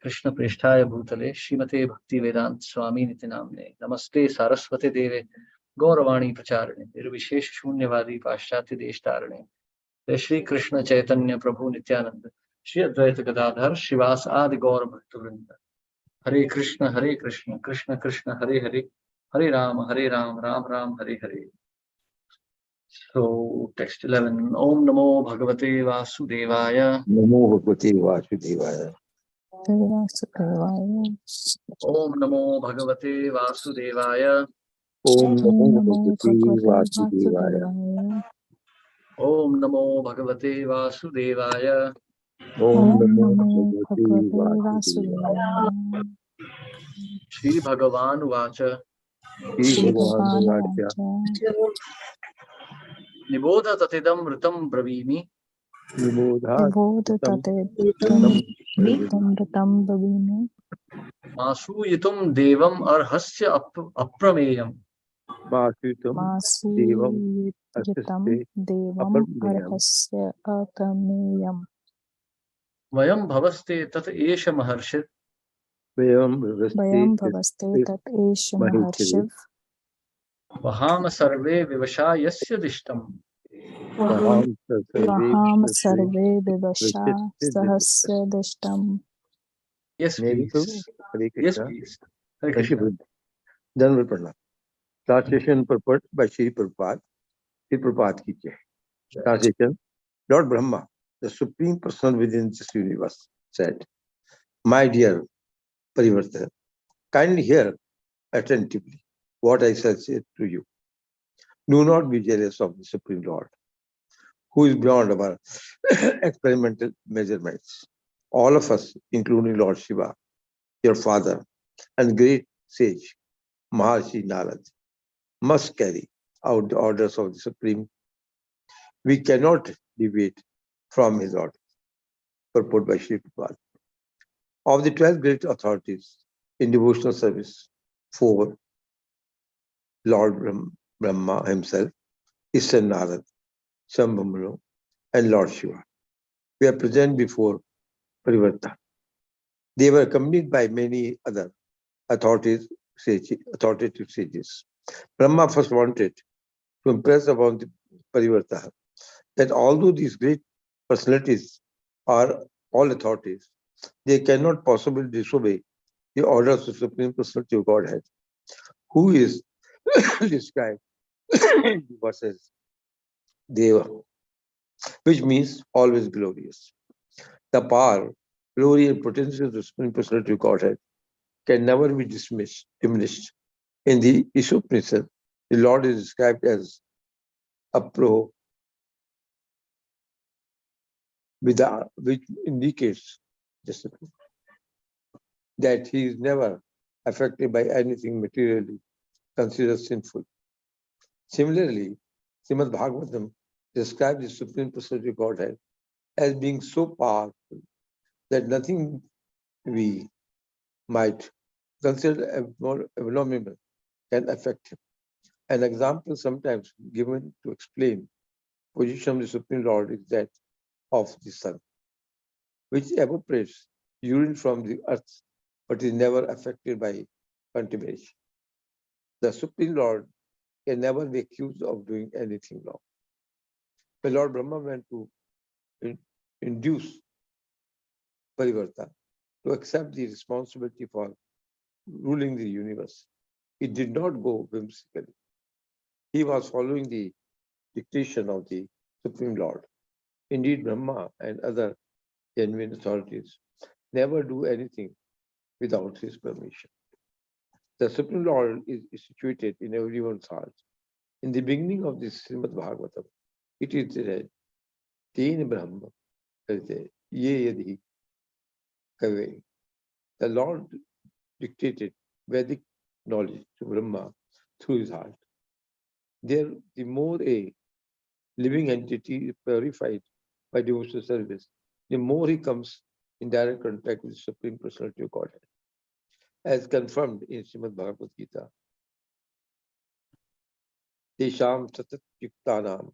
कृष्ण पृष्ठाय भूतले श्रीमते भक्ति वेदांत स्वामी निति नामने नमस्ते सारस्वते देवे गौरवाणी प्रचारिणे निर्विशेष शून्यवादी पाश्चात्य देश तारिणे जय श्री कृष्ण चैतन्य प्रभु नित्यानंद श्री अद्वैत गदाधर शिवास आदि गौर भक्त वृंद हरे Krishna Krishna Krishna Hare Hare Hare Ram Ram Ram Hare Hare. So text 11. Om Namo Bhagavate Vasudevaya. नमो भगवते वासुदेवाय. Om Namo Bhagavate Vasudevaya. ओम नमो भगवते वासुदेवाय. Om Namo Bhagavate Vasudevaya. ओम नमो भगवते वासुदेवाय. Shri Bhagavan Vacha. श्री भगवान वाचा. Nibodha tatidam ritam bravimi. Masuyitum devam arhasya aprameyam. मासुतम देवम अर्हस्य अपरमेयम्. Vayam bhavaste tat esha maharshit. वयं भवस्ते तत् एष महर्षिः. Vaham sarve vivasha yasya dishtam. वहाम survey विवशा सहस्य दिष्टम्. Yes, please. Yes, please. Hare Krishna. Then we pranam. Translation purport by Sri Prabhupada. Sri Prabhupada ki jai. Translation. Lord Brahma, the Supreme Person within this universe, said, "My dear Parivartana, kindly hear attentively what I shall say to you. Do not be jealous of the Supreme Lord, who is beyond our experimental measurements. All of us, including Lord Shiva, your father, and great sage Maharshi Narad, must carry out the orders of the Supreme. We cannot deviate from his orders." Purport by Sri Prabhupada. Of the 12 great authorities in devotional service, 4, Lord Brahma himself, his son Narad, Shambhamu, and Lord Shiva, we are present before Parivartana. They were accompanied by many other authoritative sages. Brahma first wanted to impress upon the Parivartana that although these great personalities are all authorities, they cannot possibly disobey the orders of Supreme Personality of Godhead, who is described in the verses Deva, which means always glorious. The power, glory, and potency of the Supreme Personality of Godhead can never be diminished. In the Ishopanishad, the Lord is described as Apro, which indicates that he is never affected by anything materially considered sinful. Similarly, Srimad Bhagavatam describes the Supreme Personality of Godhead as being so powerful that nothing we might consider abnormal can affect him. An example sometimes given to explain position of the Supreme Lord is that of the sun, which evaporates urine from the earth but is never affected by contamination. The Supreme Lord can never be accused of doing anything wrong. When Lord Brahma went to induce Parivarta to accept the responsibility for ruling the universe, he did not go whimsically. He was following the dictation of the Supreme Lord. Indeed, Brahma and other genuine authorities never do anything without his permission. The Supreme Lord is situated in everyone's heart. In the beginning of this Srimad Bhagavatam, it is said, Teen Brahma, Ye Yadhi Kave. The Lord dictated Vedic knowledge to Brahma through his heart. There, the more a living entity is purified by devotional service, the more he comes in direct contact with the Supreme Personality of Godhead. As confirmed in Srimad Bhagavad Gita, Tesham Satat Yuktanam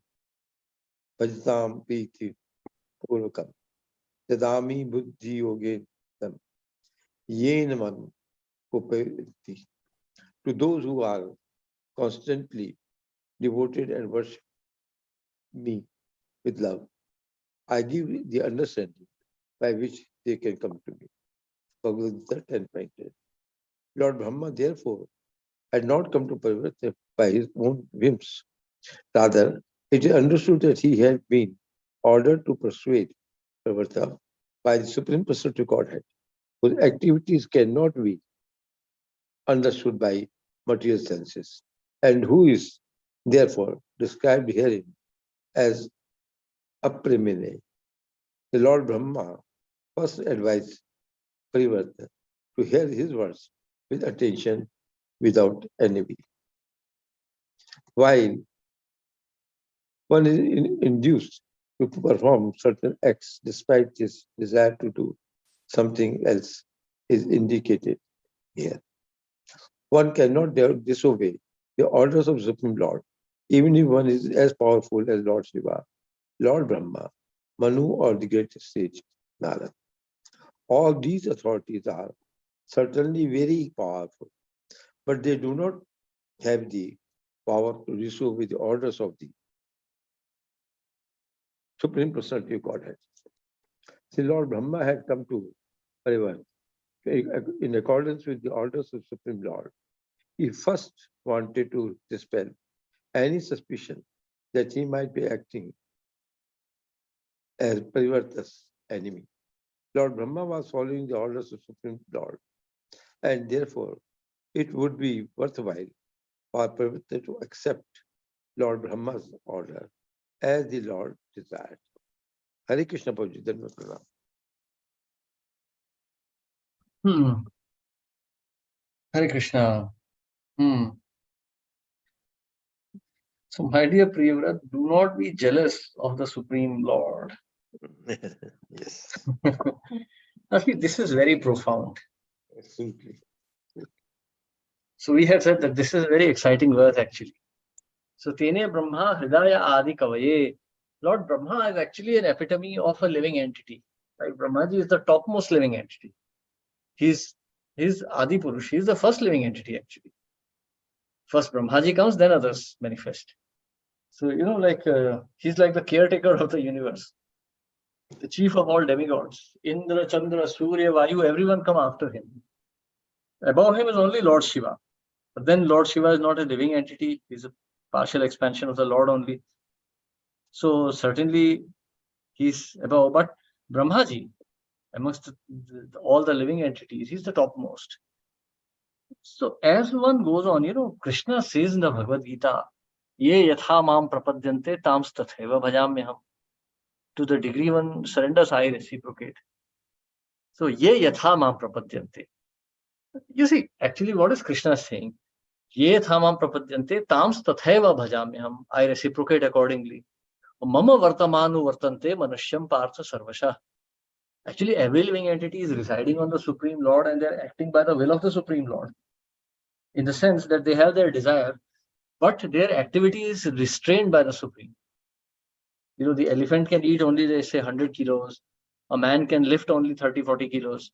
Bhajatam Priti Purvakam Tadami Buddhi Yogen Tam Yen man upayati. To those who are constantly devoted and worship me with love, I give the understanding by which they can come to me. Bhagavad Gita 10.10. Lord Brahma, therefore, had not come to Parivarta by his own whims. Rather, it is understood that he had been ordered to persuade Parivarta by the Supreme Personality of Godhead, whose activities cannot be understood by material senses, and who is therefore described herein as Apramine. The Lord Brahma first advised Parivarta to hear his words with attention without envy. While one is induced to perform certain acts despite his desire to do something else is indicated here. One cannot disobey the orders of Supreme Lord, even if one is as powerful as Lord Shiva, Lord Brahma, Manu, or the great sage Narad. All these authorities are certainly very powerful, but they do not have the power to disobey the orders of the Supreme Personality of Godhead. See, Lord Brahma had come to Parivarta in accordance with the orders of Supreme Lord. He first wanted to dispel any suspicion that he might be acting as Parivarta's enemy. Lord Brahma was following the orders of Supreme Lord, and therefore it would be worthwhile for Parivarta to accept Lord Brahma's order as the Lord desired. Hare Krishna Prabhuji, Dhanavad Pranam. Hare Krishna. So, my dear Priyavrat, do not be jealous of the Supreme Lord. Yes. Actually, this is very profound. Absolutely. So, we had said that this is a very exciting verse actually. So, Tene Brahma Hridaya Adi Kavaye. Lord Brahma is actually an epitome of a living entity. Right? Brahmaji is the topmost living entity. He's Adi Purush. He's the first living entity actually. First Brahmaji comes, then others manifest. So, he's like the caretaker of the universe, the chief of all demigods. Indra, Chandra, Surya, Vayu, everyone come after him. Above him is only Lord Shiva. But then Lord Shiva is not a living entity. He's a partial expansion of the Lord only. So certainly he's above. But Brahmaji, amongst all the living entities, he's the topmost. So as one goes on, Krishna says in the Bhagavad Gita, Ye yatha mam prapadyante tam tatheva bhajamyaham. To the degree one surrenders, I reciprocate. So ye yatha mam prapadyante. You see, actually what is Krishna saying? Ye yatha mam prapadyante tam tatheva bhajamyaham. I reciprocate accordingly. Mama vartamanu vartante manushyam partha sarvasha. Actually, every living entity is residing on the Supreme Lord and they're acting by the will of the Supreme Lord. In the sense that they have their desire, but their activity is restrained by the Supreme. The elephant can eat only, they say, 100 kilos. A man can lift only 30, 40 kilos.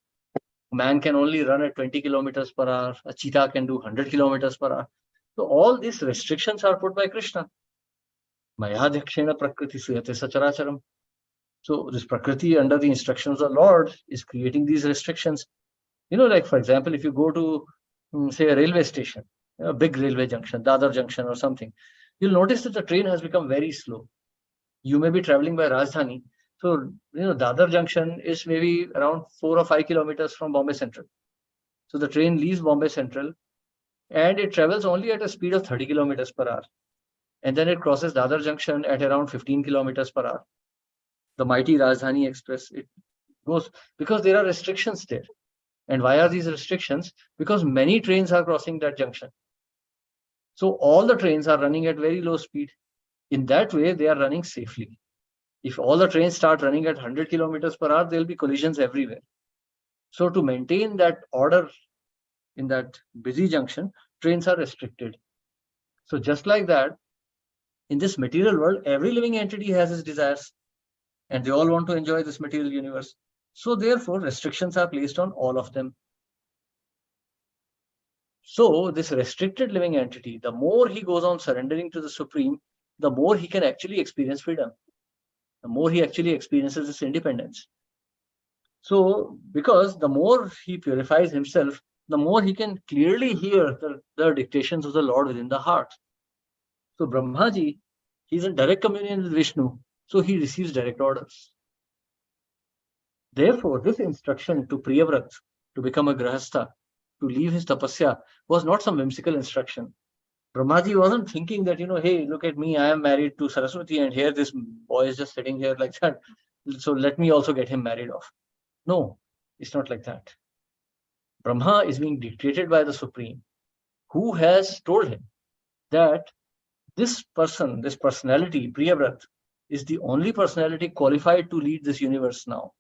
A man can only run at 20 kilometers per hour. A cheetah can do 100 kilometers per hour. So all these restrictions are put by Krishna. Mayadhyakshena prakriti suyate sacharacharam. So this prakriti, under the instructions of the Lord, is creating these restrictions. Like for example, if you go to, say, a railway station, a big railway junction, Dadar junction or something, you'll notice that the train has become very slow. You may be traveling by Rajdhani. So, Dadar junction is maybe around 4 or 5 kilometers from Bombay Central. So the train leaves Bombay Central and it travels only at a speed of 30 kilometers per hour. And then it crosses Dadar junction at around 15 kilometers per hour. The mighty Rajdhani Express, it goes because there are restrictions there. And why are these restrictions? Because many trains are crossing that junction. So all the trains are running at very low speed. In that way, they are running safely. If all the trains start running at 100 kilometers per hour, there will be collisions everywhere. So to maintain that order in that busy junction, trains are restricted. So just like that, in this material world, every living entity has its desires and they all want to enjoy this material universe. So therefore, restrictions are placed on all of them. So this restricted living entity, the more he goes on surrendering to the Supreme, the more he can actually experience freedom, the more he actually experiences this independence. So, because the more he purifies himself, the more he can clearly hear the dictations of the Lord within the heart. So, Brahmaji, he's in direct communion with Vishnu, so he receives direct orders. Therefore, this instruction to Priyavrat to become a Grahastha, to leave his tapasya, was not some whimsical instruction. Brahmaji wasn't thinking that, hey, look at me, I am married to Saraswati, and here this boy is just sitting here like that. So let me also get him married off. No, it's not like that. Brahma is being dictated by the Supreme, who has told him that this person, this personality, Priyavrat, is the only personality qualified to lead this universe now.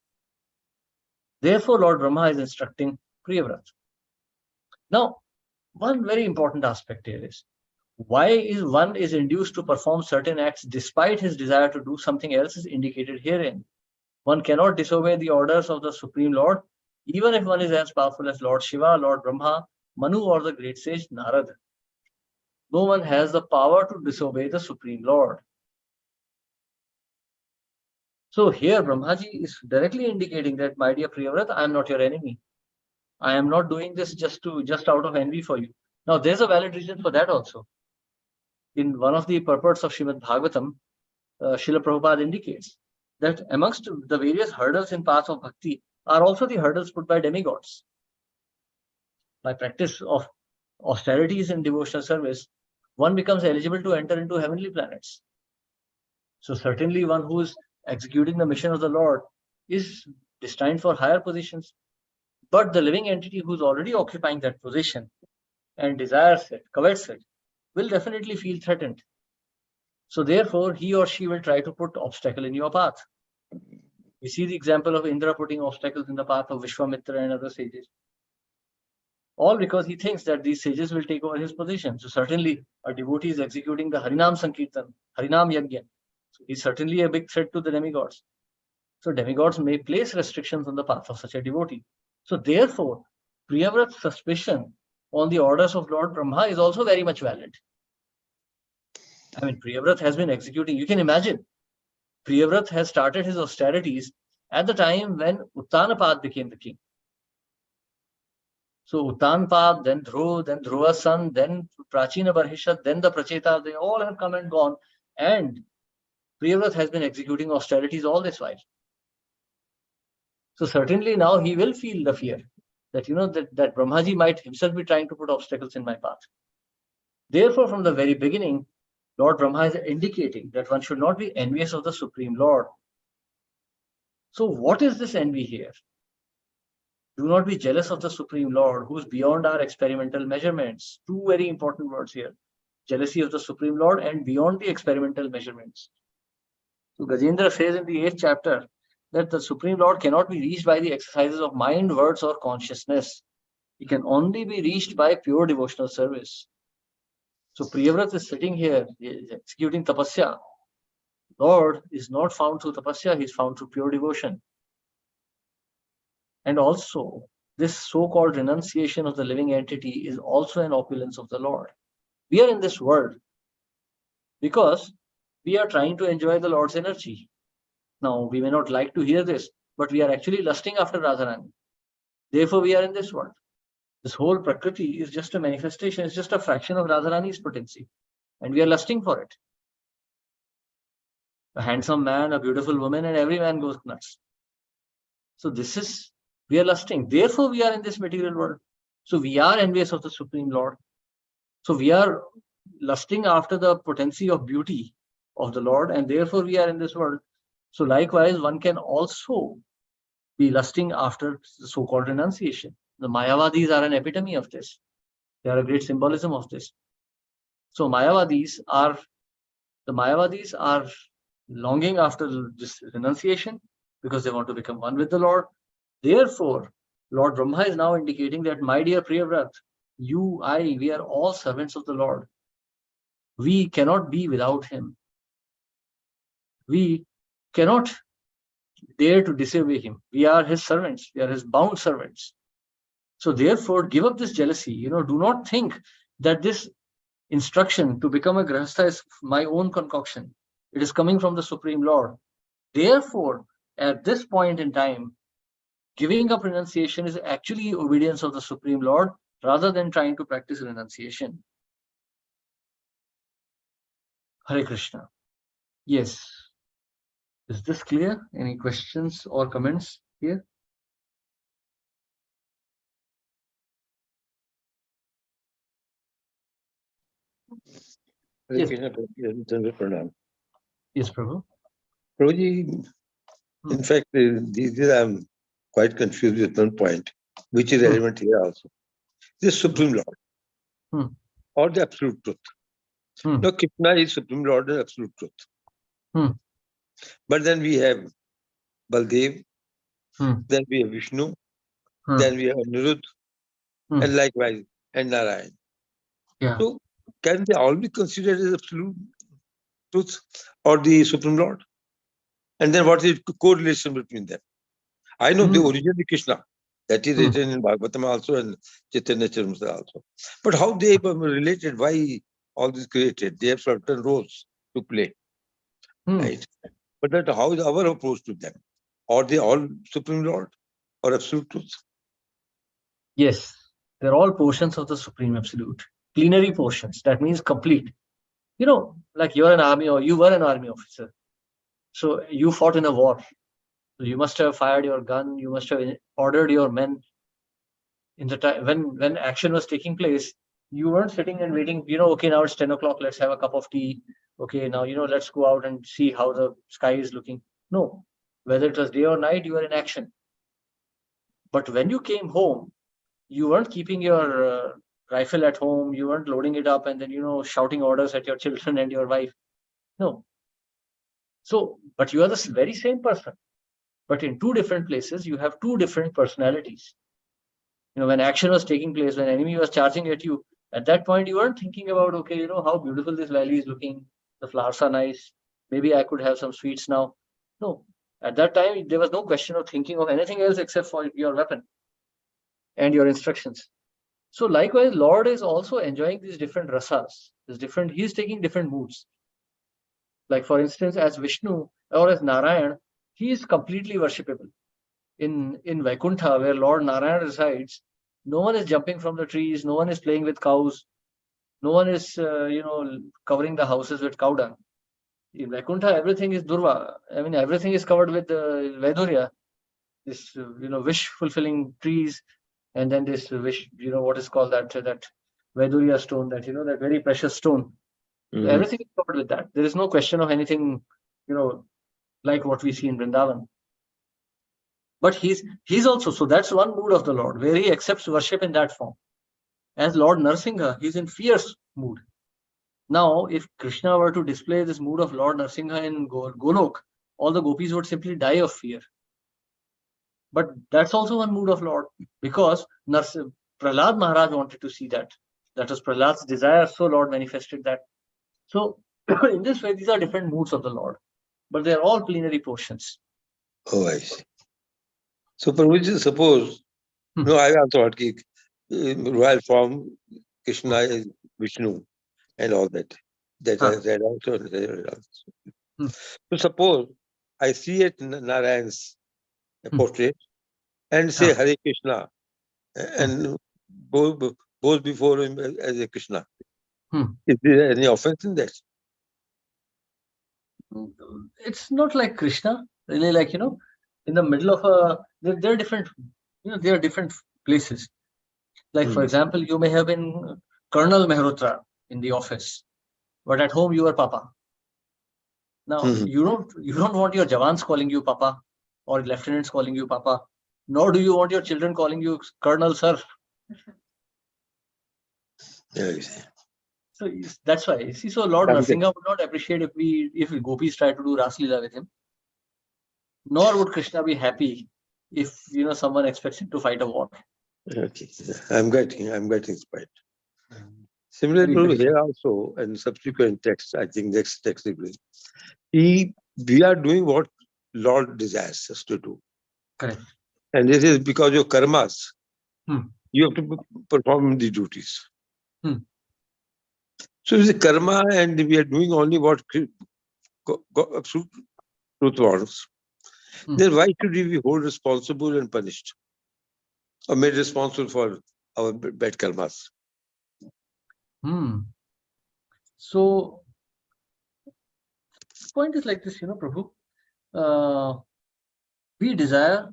Therefore, Lord Brahma is instructing Priyavrat. Now, one very important aspect here is, why is one is induced to perform certain acts despite his desire to do something else is indicated herein. One cannot disobey the orders of the Supreme Lord, even if one is as powerful as Lord Shiva, Lord Brahma, Manu, or the great sage Narad. No one has the power to disobey the Supreme Lord. So here Brahmaji is directly indicating that, my dear Priyavrat, I am not your enemy. I am not doing this just out of envy for you. Now there's a valid reason for that also. In one of the purports of Srimad Bhagavatam, Srila Prabhupada indicates that amongst the various hurdles in path of bhakti are also the hurdles put by demigods. By practice of austerities in devotional service, one becomes eligible to enter into heavenly planets. So certainly one who is executing the mission of the Lord is destined for higher positions. But the living entity who is already occupying that position and desires it, covets it, will definitely feel threatened. So therefore, he or she will try to put obstacle in your path. We see the example of Indra putting obstacles in the path of Vishwamitra and other sages. All because he thinks that these sages will take over his position. So certainly a devotee is executing the Harinam Sankirtan, Harinam Yajna. So he's certainly a big threat to the demigods. So demigods may place restrictions on the path of such a devotee. So therefore, Priyavrat's suspicion on the orders of Lord Brahma is also very much valid. I mean, Priyavrat has been executing, you can imagine, Priyavrat has started his austerities at the time when Uttanapad became the king. So Uttanapad, then Dhruva's son, then Prachina Barhishat, then the Pracheta, they all have come and gone. And Priyavrat has been executing austerities all this while. So certainly now he will feel the fear that, that Brahmaji might himself be trying to put obstacles in my path. Therefore, from the very beginning, Lord Brahma is indicating that one should not be envious of the Supreme Lord. So what is this envy here? Do not be jealous of the Supreme Lord, who is beyond our experimental measurements. Two very important words here. Jealousy of the Supreme Lord and beyond the experimental measurements. So Gajendra says in the 8th chapter that the Supreme Lord cannot be reached by the exercises of mind, words, or consciousness. He can only be reached by pure devotional service. So Priyavrat is sitting here, executing tapasya. Lord is not found through tapasya, he is found through pure devotion. And also, this so-called renunciation of the living entity is also an opulence of the Lord. We are in this world because we are trying to enjoy the Lord's energy. Now, we may not like to hear this, but we are actually lusting after Radharani. Therefore, we are in this world. This whole Prakriti is just a manifestation, it's just a fraction of Radharani's potency. And we are lusting for it. A handsome man, a beautiful woman, and every man goes nuts. So we are lusting. Therefore, we are in this material world. So we are envious of the Supreme Lord. So we are lusting after the potency of beauty of the Lord, and therefore we are in this world. So likewise, one can also be lusting after the so-called renunciation. The Mayavadis are an epitome of this. They are a great symbolism of this. So Mayavadis are longing after this renunciation because they want to become one with the Lord. Therefore, Lord Brahma is now indicating that, my dear Priyavrat, you, we are all servants of the Lord. We cannot be without him. We cannot dare to disobey him. We are his servants. We are his bound servants. So therefore, give up this jealousy. Do not think that this instruction to become a grahastha is my own concoction. It is coming from the Supreme Lord. Therefore, at this point in time, giving up renunciation is actually obedience of the Supreme Lord rather than trying to practice renunciation. Hare Krishna. Yes. Is this clear? Any questions or comments here? Yes. Yes, Prabhu. Prabhuji, in fact, I'm quite confused with one point, which is relevant here also. This Supreme Lord, or the Absolute Truth. No, Krishna is Supreme Lord and Absolute Truth. But then we have Baldev, then we have Vishnu, then we have Anirudh, and likewise, and Narayan. Yeah. So, can they all be considered as Absolute Truth or the Supreme Lord? And then what is the correlation between them? I know the origin is Krishna. That is written in Bhagavatam also and Chaitanya Charitamrita also. But how they are related, why all this created? They have certain roles to play. Right? But that how is our approach to them? Are they all Supreme Lord or Absolute Truth? Yes, they're all portions of the Supreme Absolute. Plenary portions. That means complete. Like you're an army or you were an army officer. So you fought in a war. So you must have fired your gun. You must have ordered your men. In the time when action was taking place, you weren't sitting and waiting. Okay, now it's 10 o'clock. Let's have a cup of tea. Okay, now let's go out and see how the sky is looking. No, whether it was day or night, you were in action. But when you came home, you weren't keeping your rifle at home. You weren't loading it up and then shouting orders at your children and your wife. No. So, but you are the very same person. But in two different places, you have two different personalities. When action was taking place, when enemy was charging at you, at that point, you weren't thinking about, okay, how beautiful this valley is looking. The flowers are nice. Maybe I could have some sweets now. No. At that time, there was no question of thinking of anything else except for your weapon and your instructions. So likewise, Lord is also enjoying these different rasas. He's taking different moods. Like for instance, as Vishnu or as Narayan, he is completely worshipable. In Vaikuntha, where Lord Narayan resides, no one is jumping from the trees, no one is playing with cows, no one is covering the houses with cow dung. In Vaikuntha, everything is Durva. I mean, everything is covered with Vaidurya, this wish fulfilling trees, and then this wish, what is called that Vaidurya stone, that that very precious stone. Everything is covered with that. There is no question of anything, like what we see in Vrindavan. But he's also, so that's one mood of the Lord, where he accepts worship in that form. As Lord Narsingha, he's in fierce mood. Now, if Krishna were to display this mood of Lord Narsingha in Golok, all the gopis would simply die of fear. But that's also one mood of Lord, because Prahlad Maharaj wanted to see that. That was Prahlad's desire, so Lord manifested that. So, in this way, these are different moods of the Lord, but they're all plenary portions. Oh, I see. So, Prabhuji, suppose, no, I also heard royal form, Krishna is Vishnu and all that. That I read also. So, suppose I see it Narayan's portrait and say Hare Krishna and goes before him as a Krishna. Is there any offense in that? It's not like Krishna, really, like, in the middle of there are different, there are different places. Like, for example, you may have been Colonel Mehrotra in the office, but at home you are Papa. Now, you don't want your Jawans calling you Papa or lieutenants calling you Papa, nor do you want your children calling you Colonel Sir. So that's why. You see, so Lord Narsingha would not appreciate if gopis try to do Ras Leela with him. Nor would Krishna be happy if someone expects him to fight a war. Okay, I'm getting his point. Similarly, here also, and subsequent text, I think next text we are doing what Lord desires us to do. Correct. And this is because of karmas. You have to perform the duties. Hmm. So it's a karma, and we are doing only what absolute truth wants. Then why should we be held responsible and punished, or made responsible for our bad karmas? So, point is like this, Prabhu. We desire,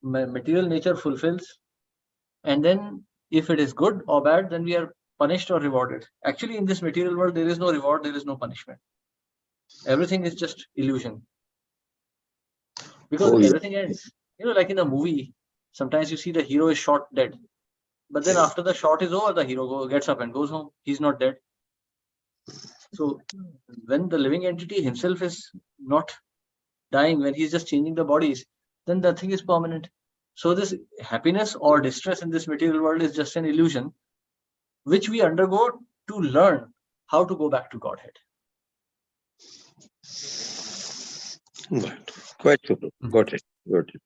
material nature fulfills, and then if it is good or bad, then we are punished or rewarded. Actually, in this material world, there is no reward, there is no punishment. Everything is just illusion. Because everything ends. Like in a movie, sometimes you see the hero is shot dead. But then after the shot is over, the hero gets up and goes home. He's not dead. So when the living entity himself is not dying, when he's just changing the bodies, then the thing is permanent. So this happiness or distress in this material world is just an illusion, which we undergo to learn how to go back to Godhead. Right. Quite true. Got it. Got it.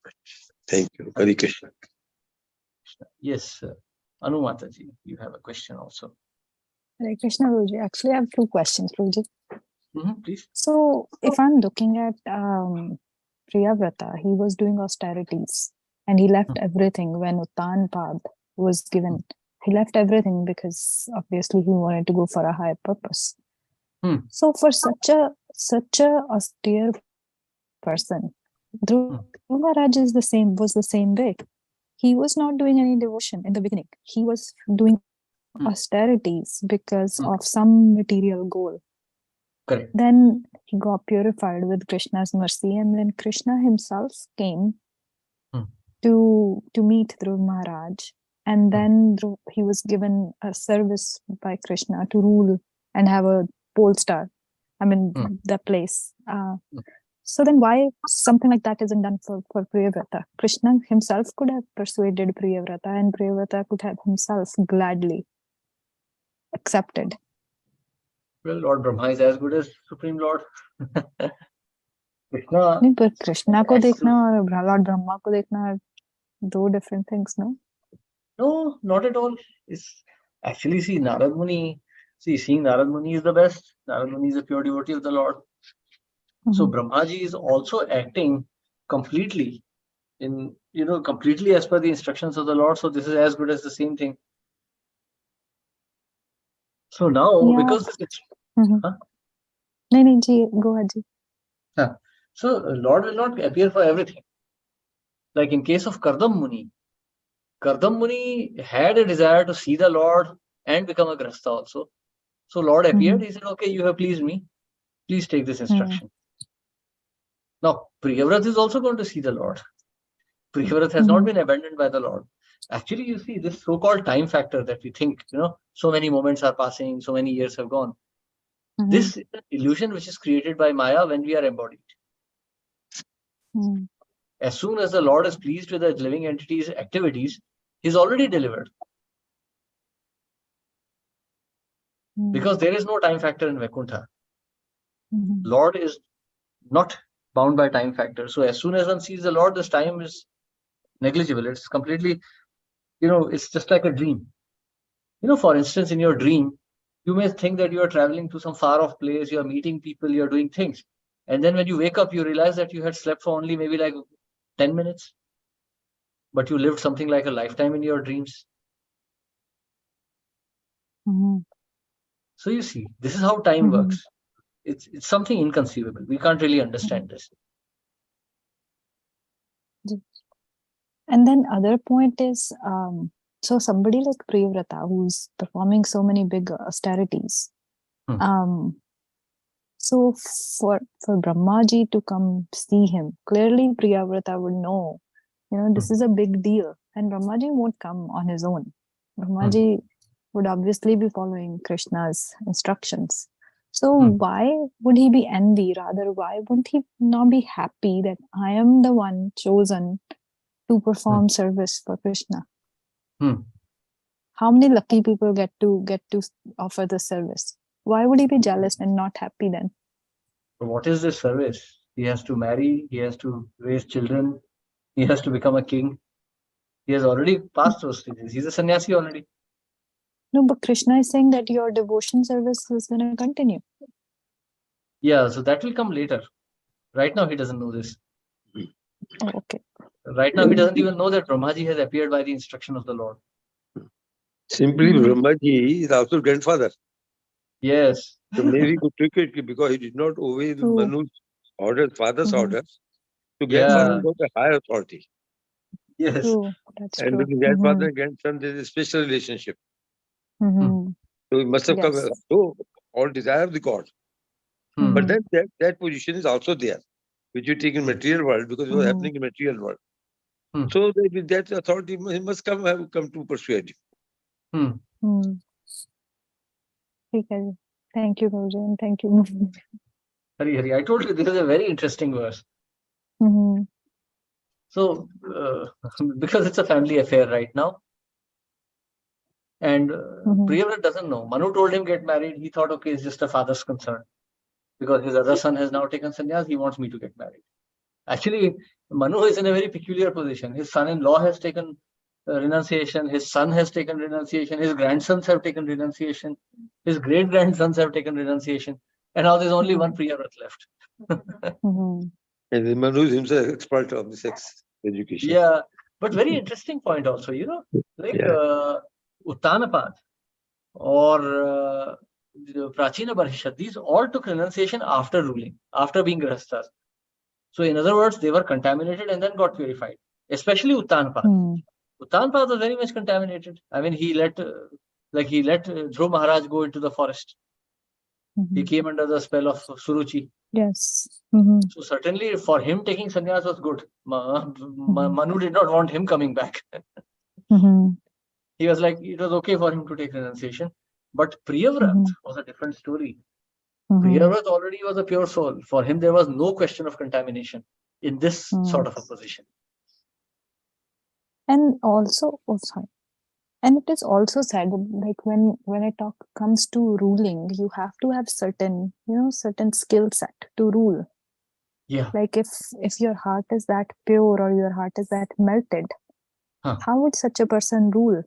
Thank you. Hare Krishna. Yes, Anu Mataji, you have a question also. Hare Krishna, Guruji. Actually, I have two questions, Guruji. Please. So, if I'm looking at Priyavrata, he was doing austerities and he left everything when Uttanpad was given. He left everything because obviously he wanted to go for a higher purpose. So, for such a austere person, Dhruva Maharaj was the same way. He was not doing any devotion in the beginning. He was doing austerities because of some material goal. Correct. Then he got purified with Krishna's mercy, and then Krishna himself came to meet Dhruva Maharaj, and then he was given a service by Krishna to rule and have a pole star. I mean, the place. So then why something like that isn't done for Priyavrata? Krishna himself could have persuaded Priyavrata, and Priyavrata could have himself gladly accepted. Well, Lord Brahma is as good as Supreme Lord. Krishna. नहीं, पर कृष्णा को देखना और Lord Brahma को देखना are two different things, no? No, not at all. It's actually, seeing Narad Muni is the best. Narad Muni is a pure devotee of the Lord. So Brahmaji is also acting completely completely as per the instructions of the Lord. So this is as good as the same thing. So now, because it's... Go ahead. So Lord will not appear for everything. Like in case of Kardam Muni had a desire to see the Lord and become a Grahastha also. So Lord appeared, he said, okay, you have pleased me. Please take this instruction. Now, Priyavrata is also going to see the Lord. Priyavrata has not been abandoned by the Lord. Actually, you see, this so-called time factor that we think, so many moments are passing, so many years have gone. This is an illusion which is created by Maya when we are embodied. As soon as the Lord is pleased with the living entity's activities, he's already delivered. Because there is no time factor in Vaikuntha. Lord is not bound by time factor. So as soon as one sees the Lord, this time is negligible. It's completely, it's just like a dream. For instance, in your dream, you may think that you are traveling to some far off place, you are meeting people, you are doing things. And then when you wake up, you realize that you had slept for only maybe like 10 minutes. But you lived something like a lifetime in your dreams. So you see, this is how time works. It's something inconceivable. We can't really understand this. And then other point is, so somebody like Priyavrata who's performing so many big austerities. So for Brahmaji to come see him, clearly Priyavrata would know, this is a big deal. And Brahmaji won't come on his own. Brahmaji would obviously be following Krishna's instructions. So why would he be envy? Rather, why wouldn't he not be happy that I am the one chosen to perform service for Krishna? How many lucky people get to offer the service? Why would he be jealous and not happy then? What is this service? He has to marry, he has to raise children, he has to become a king. He has already passed those stages. He's a sannyasi already. No, but Krishna is saying that your devotion service is going to continue. Yeah, so that will come later. Right now, he doesn't know this. Oh, okay. Right now, he doesn't even know that Brahmaji has appeared by the instruction of the Lord. Simply, Brahmaji is also grandfather. Yes. So maybe he took it because he did not obey True. Manu's orders, father's Mhm. orders. So Yeah. grandfather got a higher authority. Yes. True. That's And true. between grandfather and grandson, there is a special relationship. Mhm. So he must have come. Yes. So all desire of the God. Hmm. But then that position is also there, which you take in material world because it was happening in material world. Hmm. So with that authority, he must have come to persuade you. Hmm. Okay. Thank you, Guruji, and thank you. Hari Hari, I told you this is a very interesting verse. Mhm. So, because it's a family affair right now, and Priyavrat doesn't know. Manu told him get married. He thought, okay, it's just a father's concern. Because his other son has now taken sannyas, he wants me to get married. Actually, Manu is in a very peculiar position. His son-in-law has taken renunciation. His son has taken renunciation. His grandsons have taken renunciation. His great-grandsons have taken renunciation. And now there's only one Priyavrat left. Mhm. And Manu is himself expert of the sex education. Yeah, but very interesting point also, like Uttanapad or Prachina Parishad, these all took renunciation after ruling, after being grahasthas. So in other words, they were contaminated and then got purified, especially Uttanapad. Uttanapad was very much contaminated. I mean, he let Dhruv Maharaj go into the forest. He came under the spell of Suruchi. Yes. So certainly for him taking sannyas was good. Manu did not want him coming back. He was like, it was okay for him to take renunciation. But Priyavrat was a different story. Priyavrat already was a pure soul. For him, there was no question of contamination in this sort of a position. And also, and it is also said, like when it comes to ruling, you have to have certain skill set to rule. Yeah. Like if your heart is that pure or your heart is that melted, how would such a person rule?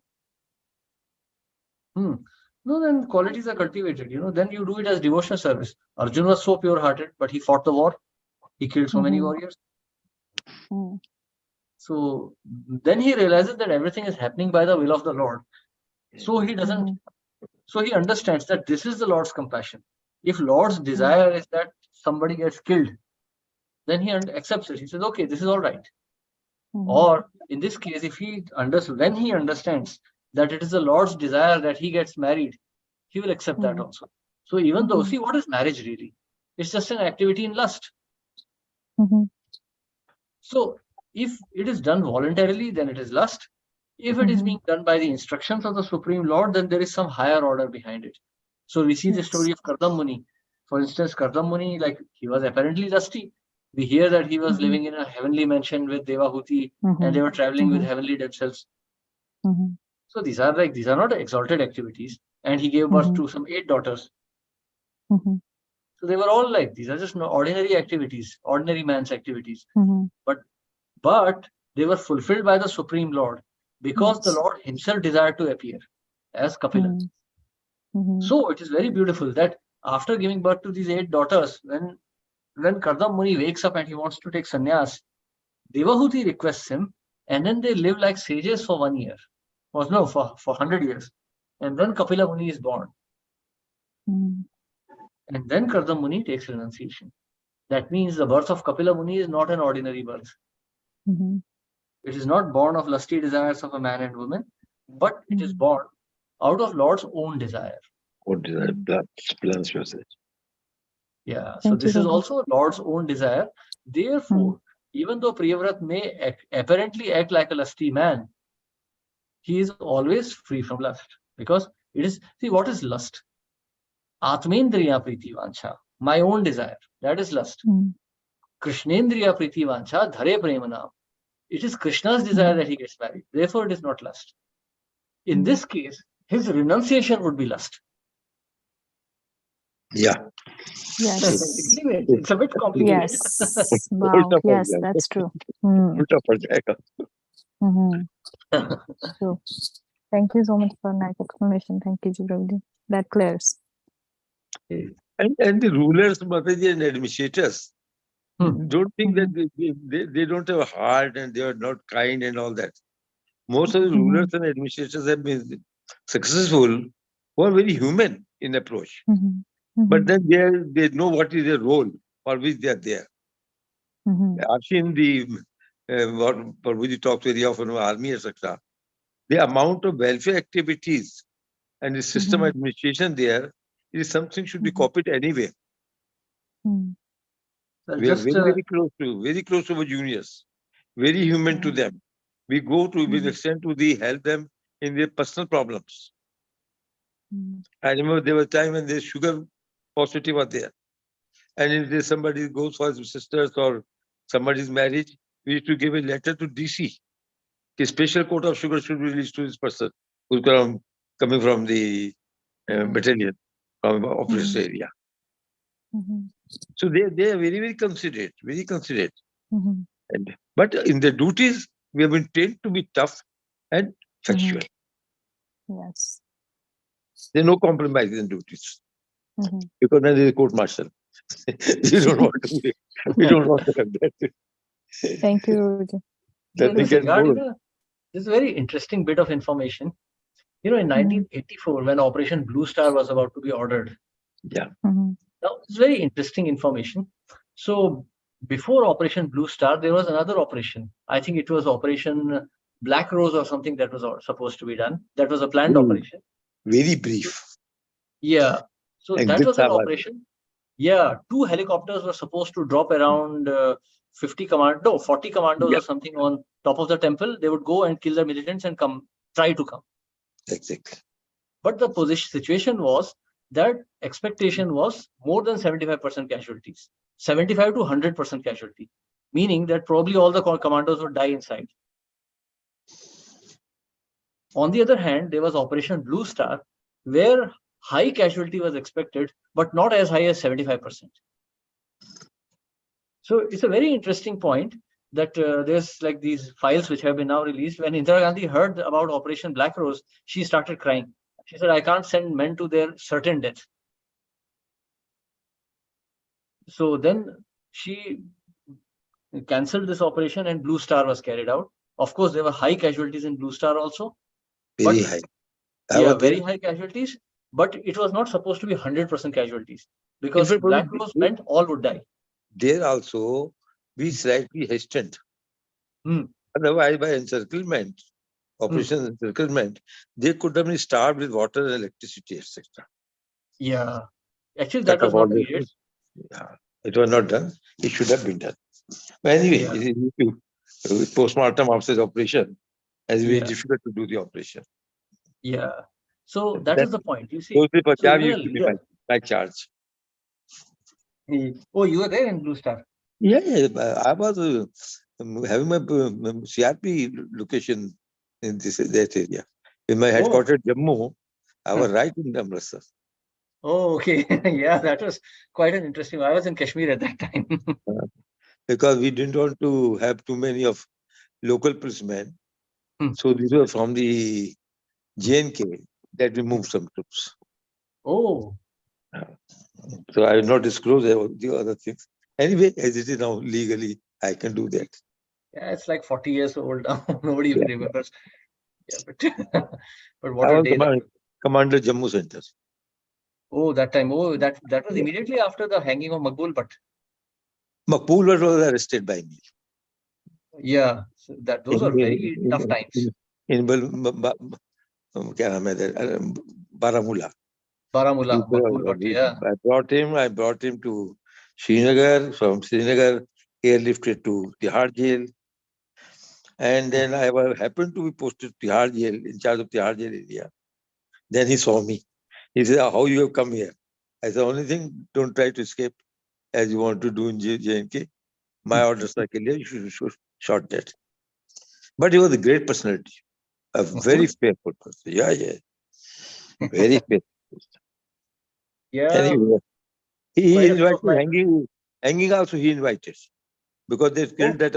No, then qualities are cultivated, then you do it as devotional service. Arjuna was so pure-hearted, but he fought the war. He killed so many warriors. So then he realizes that everything is happening by the will of the Lord. So he doesn't, so he understands that this is the Lord's compassion. If Lord's desire is that somebody gets killed, then he accepts it. He says, okay, this is all right. Or in this case, when he understands that it is the Lord's desire that he gets married, he will accept that also. So even though, see, what is marriage really? It's just an activity in lust. So if it is done voluntarily, then it is lust. If it is being done by the instructions of the Supreme Lord, then there is some higher order behind it. So we see the story of Kardam Muni. For instance, Kardam Muni, like he was apparently lusty. We hear that he was living in a heavenly mansion with Devahuti and they were traveling with heavenly themselves. So these are not exalted activities. And he gave birth to some 8 daughters. So they were all like, these are just ordinary activities, ordinary man's activities. But they were fulfilled by the Supreme Lord because the Lord himself desired to appear as Kapila. So it is very beautiful that after giving birth to these 8 daughters, when Kardam Muni wakes up and he wants to take sannyas, Devahuti requests him, and then they live like sages for 1 year. For 100 years. And then Kapila Muni is born. And then Kardam Muni takes renunciation. That means the birth of Kapila Muni is not an ordinary birth. It is not born of lusty desires of a man and woman, but it is born out of Lord's own desire. Own desire, plans yourself. Yeah, so this is also Lord's own desire. Therefore, even though Priyavrat may apparently act like a lusty man, he is always free from lust. Because it is, see, what is lust? Atmendriya priti vancha, my own desire, that is lust. Krishnendriya priti vancha, dhare premanam. It is Krishna's desire that he gets married. Therefore, it is not lust. In this case, his renunciation would be lust. Yeah. Yes. It's a bit complicated. Yes. Wow. Yes, that's true. So thank you so much for nice explanation. Thank you, Jibril. That clears. And the rulers, Mataji, and administrators, don't think that they don't have a heart and they are not kind and all that. Most of the rulers and administrators have been successful who are very human in approach. But then they know what is their role for which they are there. I've seen what Prabhuji talks very often about army, etc. The amount of welfare activities and the system administration there is something should be copied anyway. We are very close to our juniors, very human to them. We go to with extent to help them in their personal problems. I remember there was a time when the sugar positive was there. And if there's somebody goes for his sisters or somebody's marriage, we used to give a letter to DC. A special quota of sugar should be released to this person who's coming from the battalion, from operations area. So they are very, very considerate, very considerate. But in the duties, we have been trained to be tough and factual. Yes. There's no compromise in duties. Because then there's a court martial. We don't want to have that. Thank you. This is a very interesting bit of information. In 1984, when Operation Blue Star was about to be ordered. Now, it's very interesting information. So, before Operation Blue Star, there was another operation. I think it was Operation Black Rose or something that was supposed to be done. That was a planned operation. Very brief. Yeah. So, that was an operation. Yeah. 2 helicopters were supposed to drop around 40 commandos or something on top of the temple. They would go and kill the militants and try to come. Exactly. But the situation was that expectation was more than 75% casualties, 75 to 100% casualty, meaning that probably all the commandos would die inside. On the other hand, there was Operation Blue Star, where high casualty was expected, but not as high as 75%. So it's a very interesting point that there's like these files which have been now released. When Indira Gandhi heard about Operation Black Rose, she started crying. She said, I can't send men to their certain death. So then she cancelled this operation and Blue Star was carried out. Of course, there were high casualties in Blue Star also. Very high. Very high casualties. But it was not supposed to be 100% casualties. Because Black Rose meant all would die. There also, we slightly hastened. Otherwise, by encirclement, Operation Encirclement, they could have been starved with water and electricity, etc. Yeah. Actually, that was not needed. Yeah, it was not done. It should have been done. But anyway, post-mortem after the operation, as very difficult to do the operation. Yeah. So that is the point. You see, those people used to be my charge. Oh, you were there in Blue Star? Yeah, I was having my CRP location in that area. In my headquarters, Jammu, I was right in Amritsar. Oh, okay. Yeah, that was quite an interesting. I was in Kashmir at that time. Because we didn't want to have too many of local policemen. So these were from the JNK that we moved some troops. Oh. So I will not disclose the other things. Anyway, as it is now legally, I can do that. Yeah, it's like 40 years old now. Nobody even remembers. Yeah, but what a day. Commander Jammu Center. Oh, that time. Oh, that was immediately after the hanging of Maqbul Bhatt. Maqbul Bhatt was arrested by me. Yeah, so those are very tough times. In Baramulla. Maqbul Bhatt, yeah. I brought him to Srinagar. From Srinagar, airlifted to Tihar jail. And then I happened to be posted to Tihar jail, in charge of Tihar jail area. Then he saw me. He said, how you have come here? I said, only thing, don't try to escape as you want to do in JNK. My orders are clear, you should short that. But he was a great personality, a very faithful person. Yeah. Very faithful. Yeah. Anyway, he invited, hanging also he invited. Because they killed that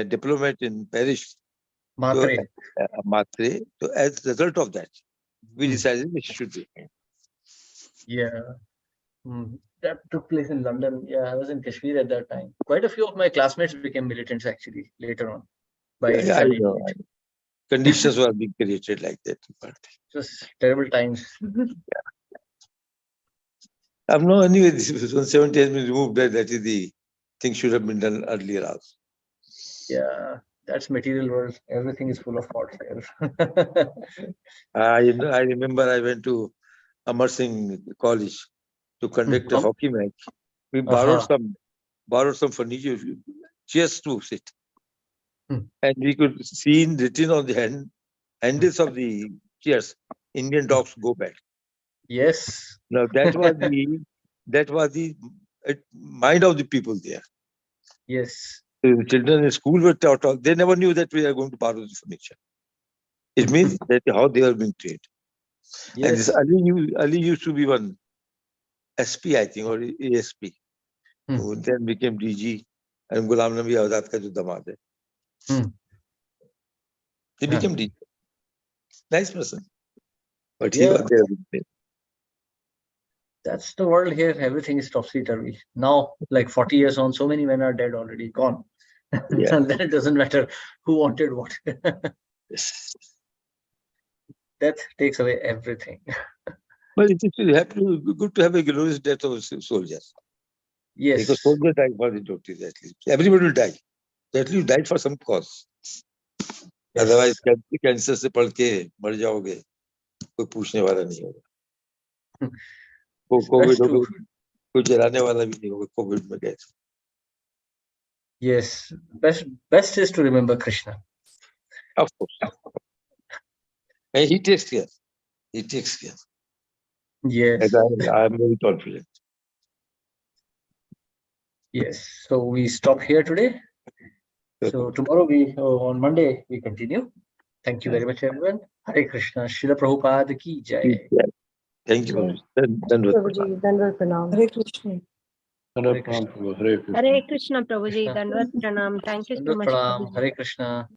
diplomat in Paris. Matre. Matre. So as a result of that, we Hmm. decided it should be. Yeah. That took place in London. Yeah, I was in Kashmir at that time. Quite a few of my classmates became militants actually later on by Yeah, I 87, know. 88. Conditions were being created like that. But It was terrible times. no, anyway, this was when 70 has been removed. That is the thing should have been done earlier also. Yeah, that's material world. Everything is full of faults there. I remember I went to Amar Singh College to conduct a From? hockey match. We Aha. borrowed some furniture, chairs to sit, Hmm. and we could see written on the handles of the chairs, "Indian dogs go back." Yes. Now that was the mind of the people there. Yes. The children in school were taught. They never knew that we are going to borrow the furniture. It means that how they are being trained. And this Yes. Ali used to be one SP, I think, or ASP, who then became DG, and Ghulam Nabi Azad ka jo damad hai. He Yeah. became DG. Nice person. But he Yeah. was there with me. That's the world here. Everything is topsy-turvy. Now, like 40 years on, so many men are dead already, gone. Yeah. And then it doesn't matter who wanted what. Yes. Death takes away everything. But it is good to have a glorious death of soldiers. Yes. Because soldiers died for the duties at least. Everybody will die. At least died for some cause. Yes. Otherwise, cancer से पढ़ के मर जाओगे, कोई पूछने वाला नहीं होगा. कोविड हो गया, कोई जलाने वाला भी नहीं होगा. कोविड में गए. Yes. Best is to remember Krishna. Of course. And he takes care. He takes care. Yes. And I am very confident. Yes. So we stop here today. So tomorrow on Monday we continue. Thank you very much, everyone. Hare Krishna. Srila Prabhupada ki jai. Thank you. Prabhuji, Dandavat Pranam. Hare Krishna. Hare Krishna. Hare Krishna, Prabhuji. Dandavat Pranam. Thank you so Dandavat much, Pranam. Prabhuji. Hare Krishna.